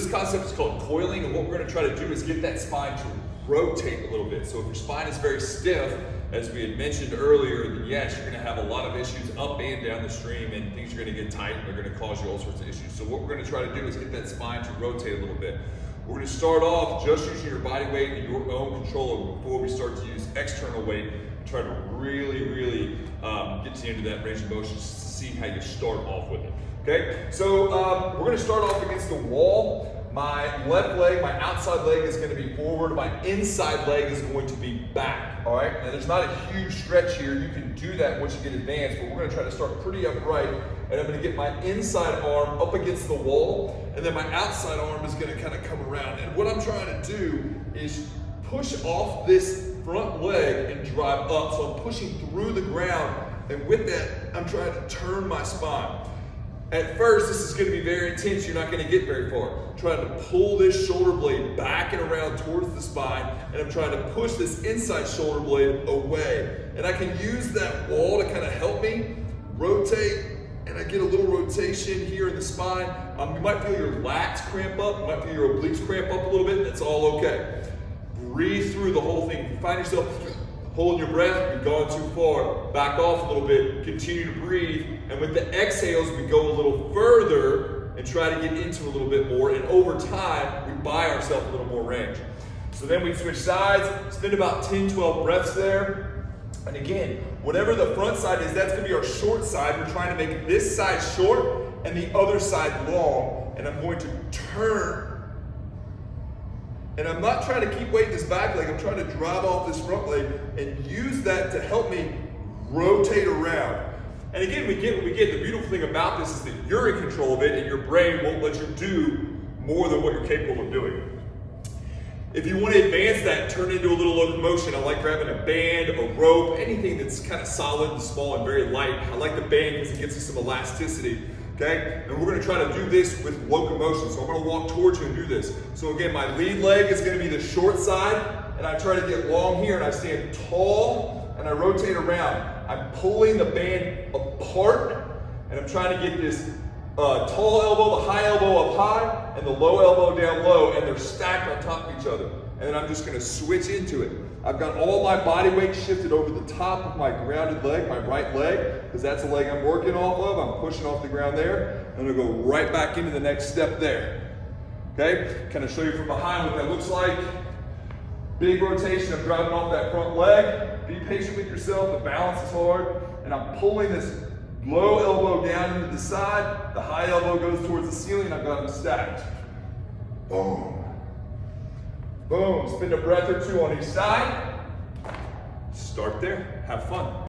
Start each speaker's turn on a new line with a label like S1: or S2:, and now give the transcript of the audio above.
S1: this concept is called coiling, and what we're going to try to do is get that spine to rotate a little bit. So if your spine is very stiff, as we had mentioned earlier, then yes, you're going to have a lot of issues up and down the stream, and things are going to get tight and they're going to cause you all sorts of issues. So what we're going to try to do is get that spine to rotate a little bit. We're going to start off just using your body weight and your own control before we start to use external weight and try to really get you into that range of motion to see how you start off with it. Okay, so we're going to start off against the wall. My left leg, my outside leg is going to be forward. My inside leg is going to be back. All right, now there's not a huge stretch here. You can do that once you get advanced, but we're going to try to start pretty upright. And I'm going to get my inside arm up against the wall, and then my outside arm is going to kind of come around. And what I'm trying to do is push off this front leg and drive up. So I'm pushing through the ground, and with that, I'm trying to turn my spine. At first, this is going to be very intense. You're not going to get very far. I'm trying to pull this shoulder blade back and around towards the spine, and I'm trying to push this inside shoulder blade away. And I can use that wall to kind of help me rotate, and I get a little rotation here in the spine. You might feel your lats cramp up. You might feel your obliques cramp up a little bit. That's all okay. Breathe through the whole thing. If you find yourself holding your breath, you've gone too far. Back off a little bit, continue to breathe. And with the exhales, we go a little further and try to get into a little bit more. And over time, we buy ourselves a little more range. So then we switch sides, spend about 10, 12 breaths there. And again, whatever the front side is, that's gonna be our short side. We're trying to make this side short and the other side long. And I'm going to turn. And I'm not trying to keep weighting this back leg, I'm trying to drive off this front leg and use that to help me rotate around. And again, we get the beautiful thing about this is that you're in control of it and your brain won't let you do more than what you're capable of doing. If you want to advance that, turn into a little locomotion. I like grabbing a band, a rope, anything that's kind of solid and small and very light. I like the band because it gives you some elasticity. Okay, and we're going to try to do this with locomotion. So I'm going to walk towards you and do this. So again, my lead leg is going to be the short side, and I try to get long here, and I stand tall, and I rotate around. I'm pulling the band apart, and I'm trying to get this tall elbow, the high elbow up high, and the low elbow down low, and they're stacked on top of each other. And then I'm just going to switch into it. I've got all my body weight shifted over the top of my grounded leg, my right leg, because that's the leg I'm working off of. I'm pushing off the ground there. I'm going to go right back into the next step there. Okay? Kind of show you from behind what that looks like. Big rotation. I'm driving off that front leg. Be patient with yourself. The balance is hard. And I'm pulling this low elbow down into the side. The high elbow goes towards the ceiling. I've got them stacked. Boom. Boom, spend a breath or two on each side. Start there, have fun.